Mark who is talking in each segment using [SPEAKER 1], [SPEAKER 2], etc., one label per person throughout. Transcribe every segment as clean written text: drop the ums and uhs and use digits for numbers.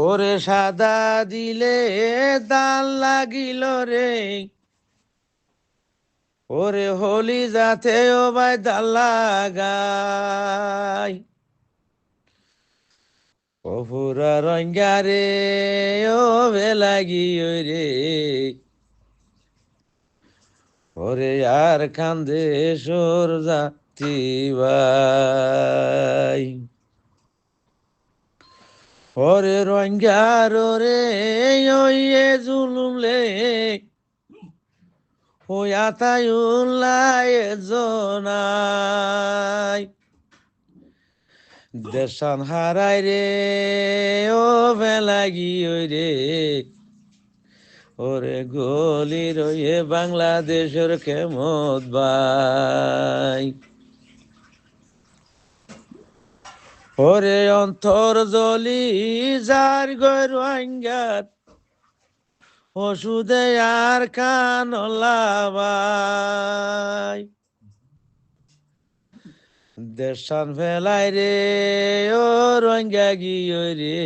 [SPEAKER 1] ওরে সাদা দিলে দাল লাগিল রে, ওরে হোলি যাতে ও ভাই দাল লাগাই। ও পুরা রঙ্গা রে ও বেলাগি রে, ওরে আর কান্দে সোর জাতি ভাই। ওরে রঙ্গার রে ওয়ে জুলুম লে, ওই আতায়ুল্লাহ জনাই। দেশান হারাই রে ও বেলাগি রে, ওরে গলি রয়ে বাংলাদেশের কেমত ভাই। ওরে অন্তর জলি যার গৈরাঙ্গার, ওষুধে আর কান ভাই। দেশান ফেলাই রে ও রঙ্গা গিয়ে রে,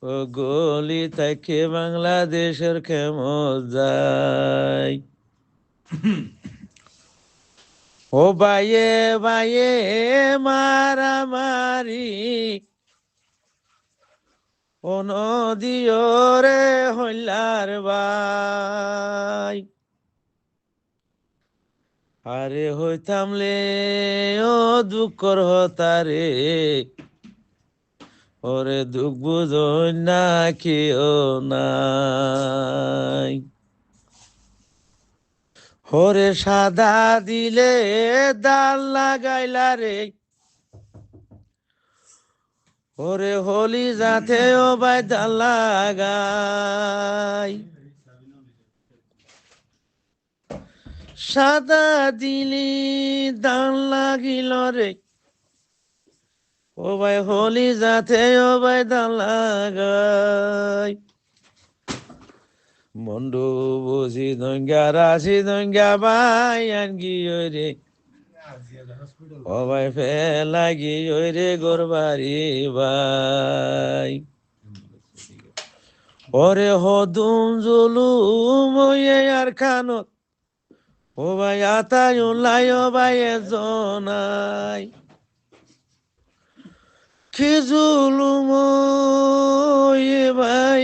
[SPEAKER 1] ও গলি থেকে বাংলাদেশের কেমন যায়। ও বাইয়ে বাইয়ে মারামারি, ও নদীও রে হইলার ভাই। আরে হইতামলে ও দুঃখর হতারে, ওরে দুঃখ বুঝই না কেউ নাই। ওরে সাদা দিলে দাল লাগাইলা রে, ওরে হোলি যাতে ও ভাই দাল লাগাই। সাদা দিলি দাল লাগিল রে, ও ভাই হোলি যাতে ও ভাই দাল লাগাই। মন্ডু বুঝি দঙ্গা রাশি দঙ্গা ভাই আনগি রে, ও ভাই ফেলাগি রে গোরবারি ভাই। ওরে হদুম জুলুম ওয়ে আর খানত, ও ভাই আতায়ুল্লাহ ও ভাই জনাই। কি জুলুম ওয়ে ভাই,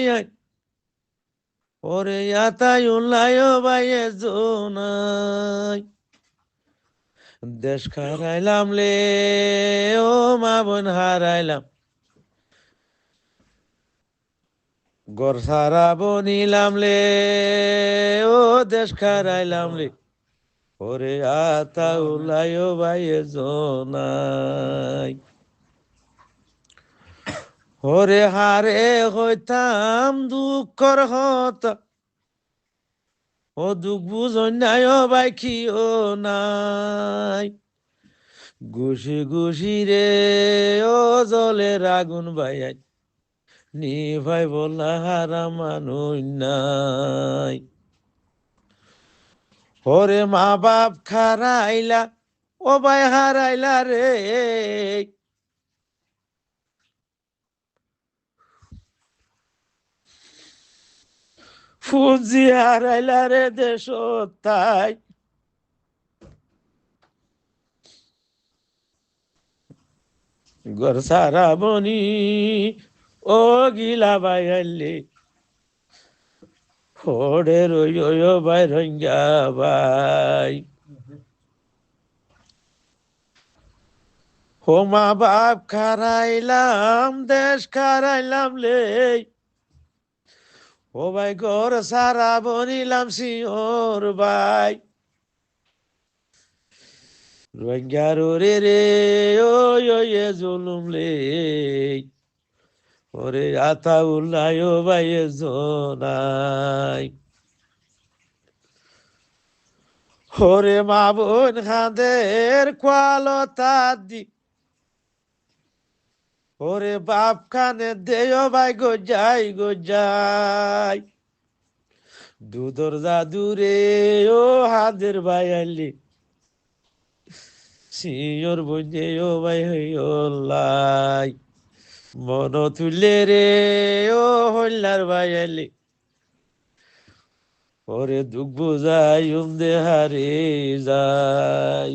[SPEAKER 1] ওরে আতায়ুল্লাহ ও ভাই জনাই। দেশ হারাইলাম লে ও মা বোন হারাইলাম, গর সারা বনিলাম লে ও দেশ হারাইলাম লে, ওরে আতাউল্লাহ ও ভাই জনাই। ওরে হারে হইতাম দুঃখর হতা, ও দুঃখ বুঝই নাই ও ভাই ও নাই। ঘুষি ঘুষি রে ও জলের আগুন ভাই, নি ভাই বললা হারা মানুষ নাই। ওরে মা বাপ খারাইলা ও ভাই হারাইলা রে, ফুজি হারাইলা রে দেশ তাই। ঘর সারা বনি ও গিলা ভাই আইলে, ওরে রইও ভাই রঙ্গা ভাই। ও মা বাপ খারাইলাম দেশ খারাইলাম লে, ও ভাই ঘর সারা বনিলাম সিওর ভাই। রোহিঙ্গার রে রে ও এ জুলুম লে, ওরে আতাউল্লাহ ও ভাই জনাই। ওরে মা বোন খাঁদের কোয়ালতা দি, ওরে বাপ খানে দেয় ভাই গো যাই। দুধর জাদু রে ও হাদের ভাই আলি, সিওর বুঝে ও ভাই হইলাই। মন তুলে রে ও হইলার ভাইয়ালি ওরে দুঃখ বুঝাই দেহারে যাই